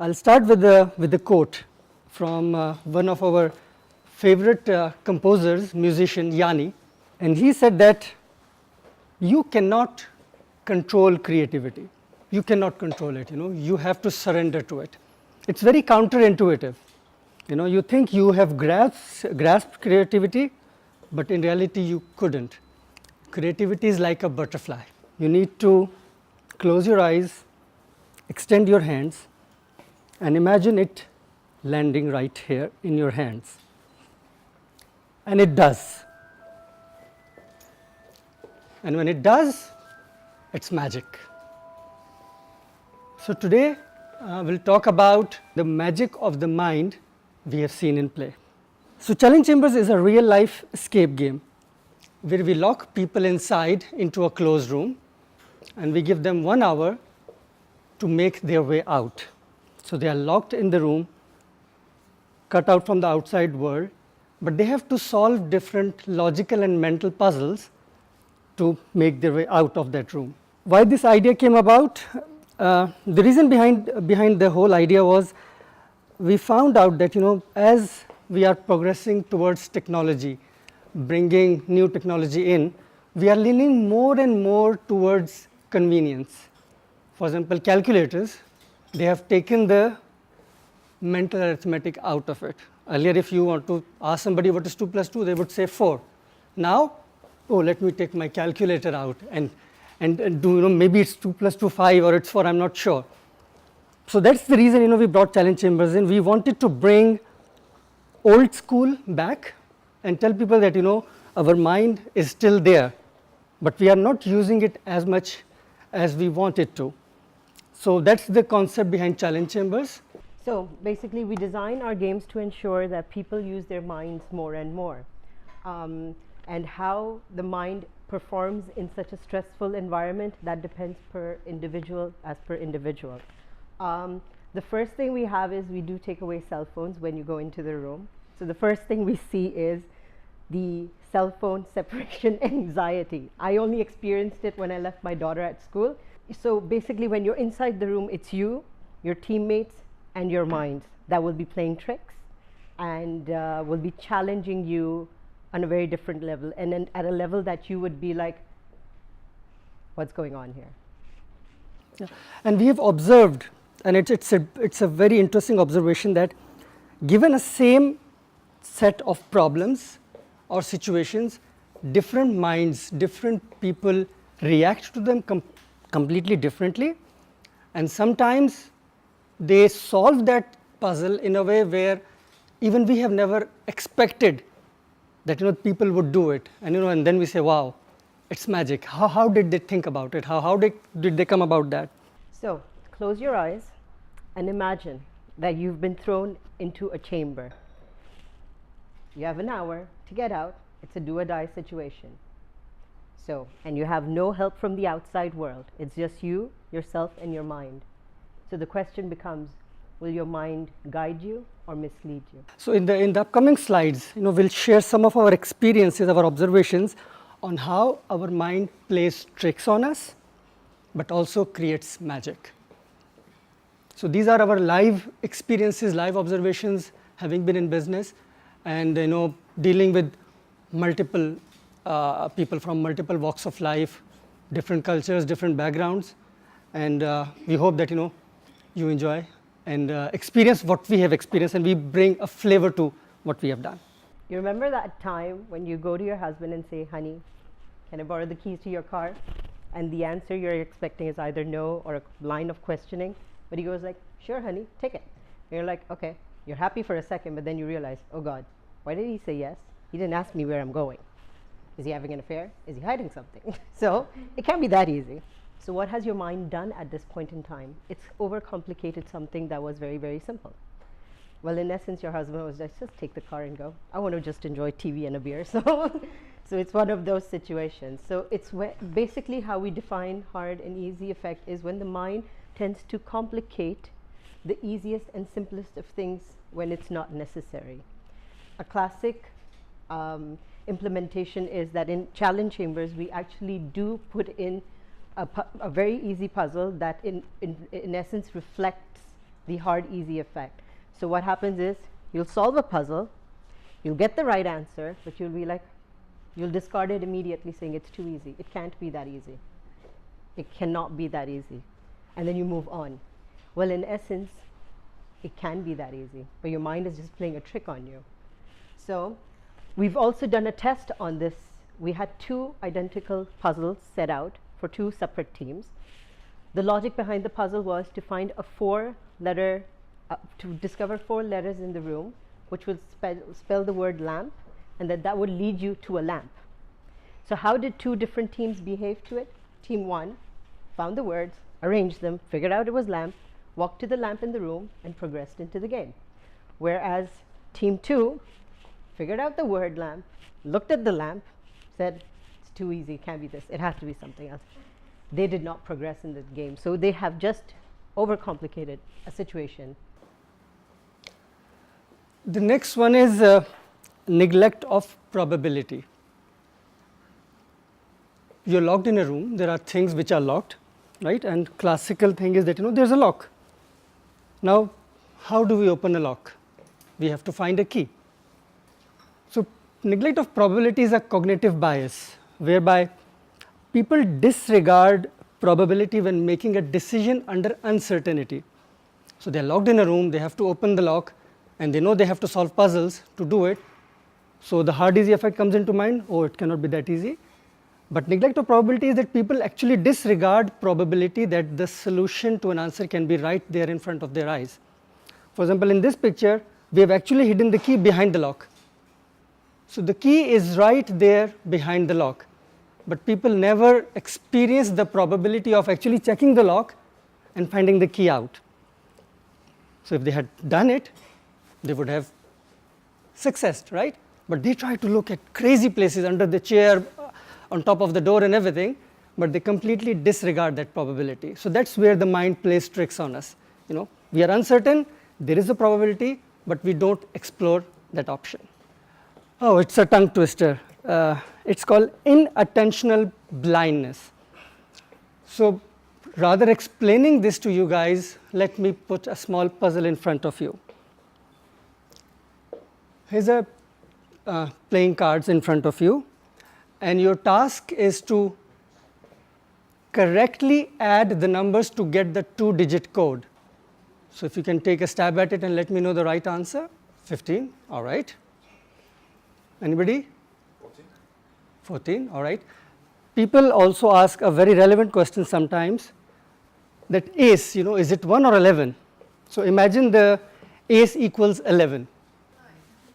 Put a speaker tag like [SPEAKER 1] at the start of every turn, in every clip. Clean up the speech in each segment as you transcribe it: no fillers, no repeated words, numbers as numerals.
[SPEAKER 1] I'll start with the quote from one of our favorite composers, musician Yanni, and he said that you cannot control creativity. You cannot control it. You have to surrender to it. It's very counterintuitive. You think you have grasped creativity, but in reality you couldn't. Creativity is like a butterfly. You need to close your eyes, extend your hands, and imagine it landing right here in your hands. And it does. And when it does, it's magic. So today we'll talk about the magic of the mind we have seen in play. So Challenge Chambers is a real life escape game where we lock people inside into a closed room and we give them 1 hour to make their way out. So they are locked in the room, cut out from the outside world, but they have to solve different logical and mental puzzles to make their way out of that room. Why this idea came about? The reason behind the whole idea was we found out that as we are progressing towards technology, bringing new technology in, we are leaning more and more towards convenience. For example, calculators, they have taken the mental arithmetic out of it. Earlier, if you want to ask somebody what is 2 plus 2, they would say 4. Now, let me take my calculator out and do, maybe it's 2 plus 2, 5, or it's 4, I'm not sure. So that's the reason, we brought Challenge Chambers in. We wanted to bring old school back and tell people that, our mind is still there, but we are not using it as much as we want it to. So that's the concept behind Challenge Chambers.
[SPEAKER 2] So basically, we design our games to ensure that people use their minds more and more. And how the mind performs in such a stressful environment, that depends per individual. The first thing we have is we do take away cell phones when you go into the room. So the first thing we see is the cell phone separation anxiety. I only experienced it when I left my daughter at school. So basically, when you're inside the room, it's you, your teammates, and your mind that will be playing tricks and will be challenging you on a very different level, and then at a level that you would be like, what's going on here?
[SPEAKER 1] Yeah. And we have observed, and it's a very interesting observation, that given a same set of problems or situations, different minds, different people react to them completely differently, and sometimes they solve that puzzle in a way where even we have never expected that people would do it, and then we say, wow, it's magic. How did they think about it? How did they come about that?
[SPEAKER 2] So close your eyes and imagine that you've been thrown into a chamber. You have an hour to get out. It's a do or die situation. So, and you have no help from the outside world. It's just you, yourself, and your mind. So the question becomes, will your mind guide you or mislead you?
[SPEAKER 1] So in the upcoming slides, we'll share some of our experiences, our observations on how our mind plays tricks on us, but also creates magic. So these are our live experiences, live observations, having been in business and dealing with multiple people from multiple walks of life, different cultures, different backgrounds, and we hope that you enjoy and experience what we have experienced, and we bring a flavor to what we have done.
[SPEAKER 2] You remember that time when you go to your husband and say, honey, can I borrow the keys to your car? And the answer you're expecting is either no or a line of questioning, but he goes like, sure, honey, take it. And you're like, okay, you're happy for a second, but then you realize, oh God, why did he say yes? He didn't ask me where I'm going. Is he having an affair? Is he hiding something? So it can't be that easy. So what has your mind done at this point in time? It's overcomplicated something that was very, very simple. Well, in essence, your husband was like, just take the car and go. I want to just enjoy TV and a beer. So it's one of those situations. So it's basically how we define hard and easy effect is when the mind tends to complicate the easiest and simplest of things when it's not necessary. A classic implementation is that in challenge chambers, we actually do put in a very easy puzzle that in essence reflects the hard, easy effect. So what happens is you'll solve a puzzle, you'll get the right answer, but you'll be like, you'll discard it immediately saying it's too easy. It can't be that easy. It cannot be that easy. And then you move on. Well, in essence, it can be that easy, but your mind is just playing a trick on you. So we've also done a test on this. We had 2 identical puzzles set out for 2 separate teams. The logic behind the puzzle was to find a 4-letter, to discover 4 letters in the room, which would spell the word lamp, and that would lead you to a lamp. So how did 2 different teams behave to it? Team 1 found the words, arranged them, figured out it was lamp, walked to the lamp in the room, and progressed into the game. Whereas team 2 figured out the word lamp, looked at the lamp, said, it's too easy, it can't be this, it has to be something else. They did not progress in the game. So they have just overcomplicated a situation.
[SPEAKER 1] The next one is neglect of probability. You're locked in a room, there are things which are locked, right? And classical thing is that, there's a lock. Now, how do we open a lock? We have to find a key. So neglect of probability is a cognitive bias, whereby people disregard probability when making a decision under uncertainty. So they're locked in a room, they have to open the lock, and they know they have to solve puzzles to do it. So the hard easy effect comes into mind, oh, it cannot be that easy. But neglect of probability is that people actually disregard probability that the solution to an answer can be right there in front of their eyes. For example, in this picture, we have actually hidden the key behind the lock. So the key is right there behind the lock. But people never experience the probability of actually checking the lock and finding the key out. So if they had done it, they would have successed, right? But they try to look at crazy places under the chair, on top of the door and everything, but they completely disregard that probability. So that's where the mind plays tricks on us. We are uncertain, there is a probability, but we don't explore that option. Oh, it's a tongue twister. It's called inattentional blindness. So rather explaining this to you guys, let me put a small puzzle in front of you. Here's a playing cards in front of you, and your task is to correctly add the numbers to get the 2-digit code. So if you can take a stab at it and let me know the right answer. 15, all right. Anybody?
[SPEAKER 3] 14.
[SPEAKER 1] 14, all right. People also ask a very relevant question sometimes, that ace, is it 1 or 11? So imagine the ace equals 11.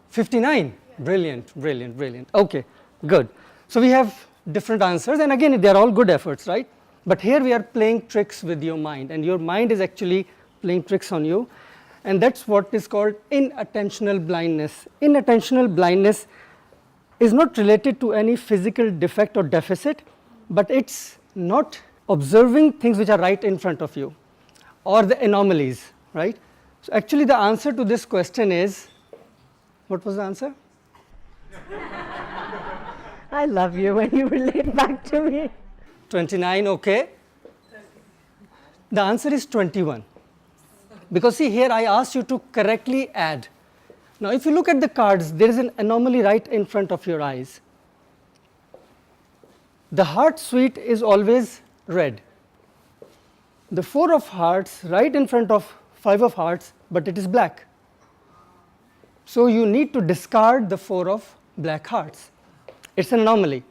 [SPEAKER 1] 59, brilliant, brilliant, brilliant. Okay, good. So we have different answers, and again, they are all good efforts, right? But here we are playing tricks with your mind, and your mind is actually playing tricks on you, and that's what is called inattentional blindness. Inattentional blindness is not related to any physical defect or deficit, but it's not observing things which are right in front of you, or the anomalies, right? So actually the answer to this question is, what was the answer?
[SPEAKER 2] I love you when you relate back to me.
[SPEAKER 1] 29, okay. The answer is 21. Because see, here I asked you to correctly add. Now if you look at the cards, there is an anomaly right in front of your eyes. The heart suite is always red. The 4 of hearts right in front of 5 of hearts, but it is black. So you need to discard the 4 of black hearts. It's an anomaly.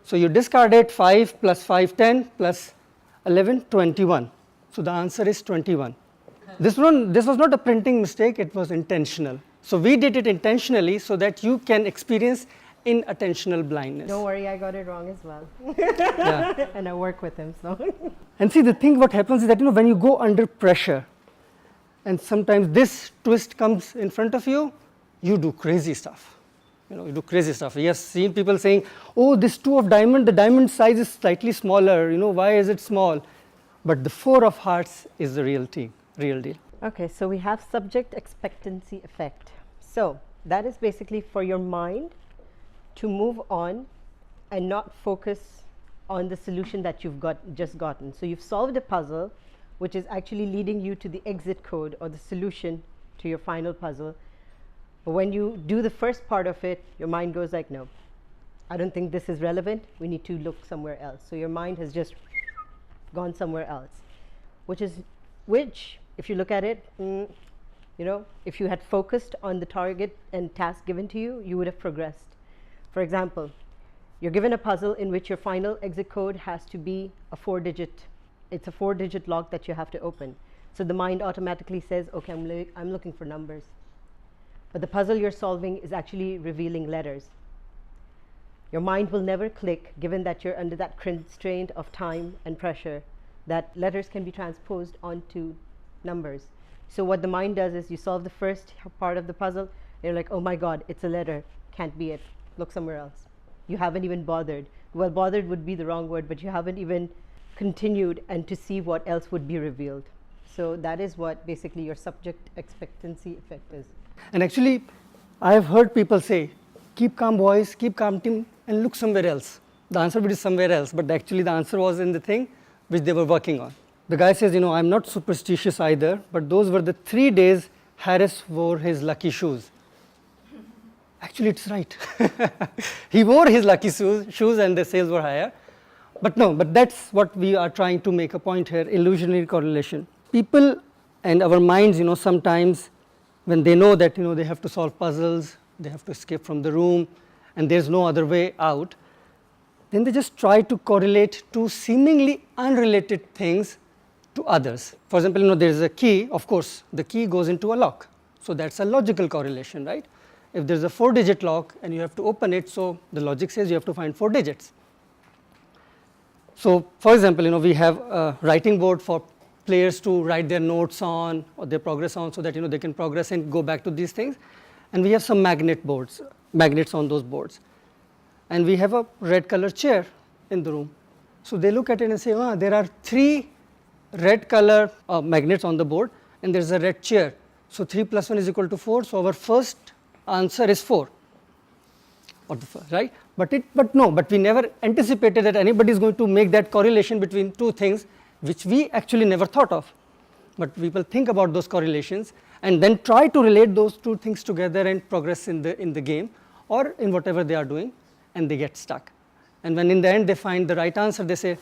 [SPEAKER 1] So you discard it, 5 plus 5, 10 plus 11, 21. So the answer is 21. This was not a printing mistake, it was intentional. So we did it intentionally so that you can experience inattentional blindness.
[SPEAKER 2] Don't worry, I got it wrong as well.
[SPEAKER 1] Yeah.
[SPEAKER 2] And I work with him, so.
[SPEAKER 1] And see, the thing what happens is that when you go under pressure, and sometimes this twist comes in front of you, you do crazy stuff. You do crazy stuff. Yes, seen people saying, oh, this 2 of diamond, the diamond size is slightly smaller, why is it small? But the 4 of hearts is the real deal.
[SPEAKER 2] Okay, so we have subject expectancy effect. So that is basically for your mind to move on and not focus on the solution that you've just gotten. So you've solved a puzzle which is actually leading you to the exit code or the solution to your final puzzle. But when you do the first part of it, your mind goes like, no, I don't think this is relevant. We need to look somewhere else. So your mind has just gone somewhere else, which, if you look at it, if you had focused on the target and task given to you, you would have progressed. For example, you're given a puzzle in which your final exit code has to be a 4-digit lock that you have to open. So the mind automatically says, okay, I'm looking for numbers. But the puzzle you're solving is actually revealing letters. Your mind will never click, given that you're under that constraint of time and pressure, that letters can be transposed onto numbers. So what the mind does is you solve the first part of the puzzle, and you're like, oh my God, it's a letter, can't be it, look somewhere else. You haven't even bothered. Well, bothered would be the wrong word, but you haven't even continued and to see what else would be revealed. So that is what basically your subject expectancy effect is.
[SPEAKER 1] And actually, I have heard people say, keep calm boys, keep calm team, and look somewhere else. The answer would be somewhere else, but actually the answer was in the thing which they were working on. The guy says, I'm not superstitious either, but those were the 3 days Harris wore his lucky shoes. Actually, it's right. He wore his lucky shoes and the sales were higher. But no, but that's what we are trying to make a point here, illusionary correlation. People and our minds, sometimes when they know that, they have to solve puzzles, they have to escape from the room, and there's no other way out, then they just try to correlate two seemingly unrelated things to others. For example, there is a key, of course, the key goes into a lock. So that's a logical correlation, right? If there's a 4-digit lock and you have to open it, so the logic says you have to find 4 digits. So for example, we have a writing board for players to write their notes on or their progress on, so that they can progress and go back to these things. And we have some magnets on those boards. And we have a red color chair in the room. So they look at it and say, there are 3 red color magnets on the board and there's a red chair. So 3 plus 1 is equal to 4. So our first answer is 4. Right? But we never anticipated that anybody is going to make that correlation between 2 things which we actually never thought of. But people think about those correlations and then try to relate those 2 things together and progress in the game or in whatever they are doing, and they get stuck. And when in the end they find the right answer, they say,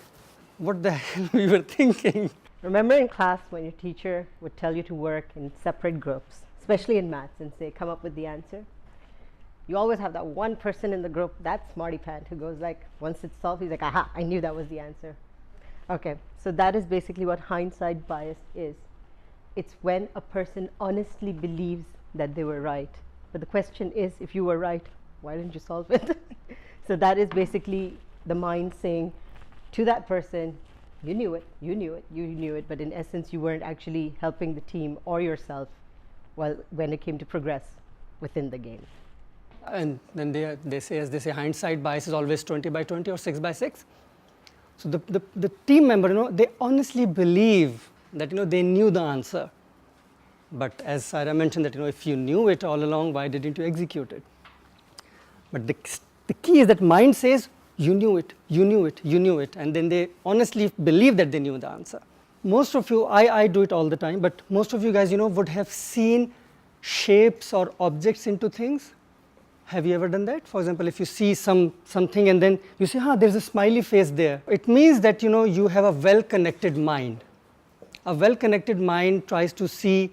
[SPEAKER 1] what the hell we were thinking?
[SPEAKER 2] Remember in class when your teacher would tell you to work in separate groups, especially in maths, and say, come up with the answer? You always have that one person in the group, that smarty pant, who goes like, once it's solved, he's like, aha, I knew that was the answer. Okay, so that is basically what hindsight bias is. It's when a person honestly believes that they were right. But the question is, if you were right, why didn't you solve it? So that is basically the mind saying to that person, you knew it, you knew it, you knew it, but in essence you weren't actually helping the team or yourself when it came to progress within the game.
[SPEAKER 1] And then they say hindsight bias is always 20 by 20 or 6 by 6. So the team member, they honestly believe that they knew the answer. But as Saira mentioned that if you knew it all along, why didn't you execute it? But the key is that mind says you knew it, you knew it, you knew it, and then they honestly believe that they knew the answer. Most of you, I do it all the time, but most of you guys would have seen shapes or objects into things. Have you ever done that? For example, if you see something and then you say, there's a smiley face there. It means that you have a well-connected mind. A well-connected mind tries to see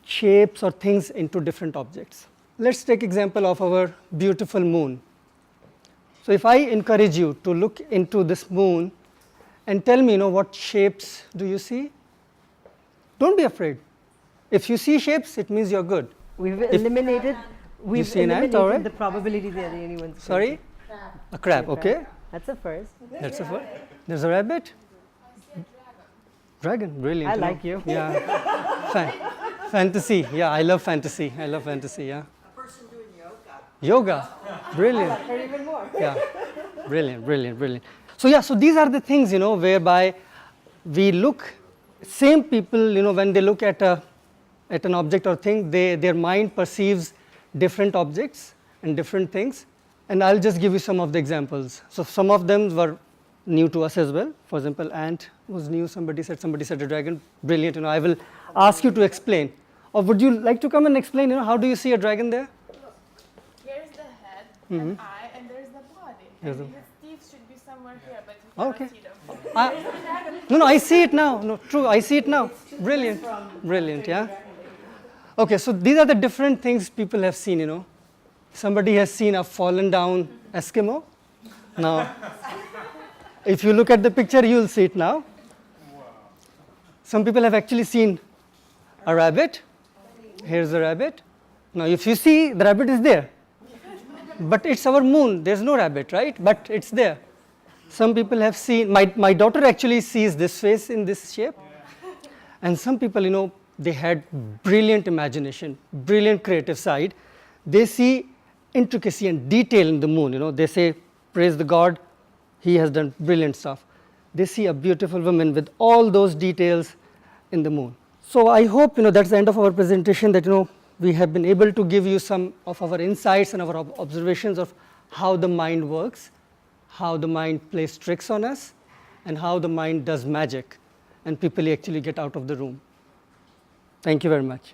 [SPEAKER 1] shapes or things into different objects. Let's take example of our beautiful moon. So if I encourage you to look into this moon and tell me, what shapes do you see? Don't be afraid. If you see shapes, it means you're good.
[SPEAKER 2] We've eliminated the probability that anyone's
[SPEAKER 1] Sorry? A crab, okay.
[SPEAKER 2] That's a first.
[SPEAKER 1] That's a first. There's a rabbit. Dragon, brilliant.
[SPEAKER 2] I like you.
[SPEAKER 1] Yeah. Fantasy. Yeah, I love fantasy. Yeah.
[SPEAKER 3] A person doing yoga.
[SPEAKER 1] Brilliant.
[SPEAKER 2] Or even more.
[SPEAKER 1] Yeah. Brilliant. So these are the things, whereby we look, same people, when they look at an object or thing, their mind perceives different objects and different things. And I'll just give you some of the examples. So some of them were new to us as well. For example, ant was new, somebody said a dragon. Brilliant, I will ask you to explain. Or would you like to come and explain, how do you see a dragon there?
[SPEAKER 4] Here's the head, an eye, and there's the body.
[SPEAKER 1] Here's
[SPEAKER 4] And
[SPEAKER 1] the-
[SPEAKER 4] his teeth should be somewhere here, but you cannot
[SPEAKER 1] Okay.
[SPEAKER 4] see them.
[SPEAKER 1] No, I see it now. No, true, I see it now. Brilliant, brilliant, yeah. Okay, so these are the different things people have seen, Somebody has seen a fallen down Eskimo. Now, if you look at the picture, you'll see it now. Some people have actually seen a rabbit. Here's a rabbit. Now, if you see, the rabbit is there. But it's our moon. There's no rabbit, right? But it's there. Some people have seen, my daughter actually sees this face in this shape. And some people, they had brilliant imagination, brilliant creative side. They see intricacy and detail in the moon. They say, praise the God, he has done brilliant stuff. They see a beautiful woman with all those details in the moon. So I hope, that's the end of our presentation, that, we have been able to give you some of our insights and our observations of how the mind works, how the mind plays tricks on us, and how the mind does magic, and people actually get out of the room. Thank you very much.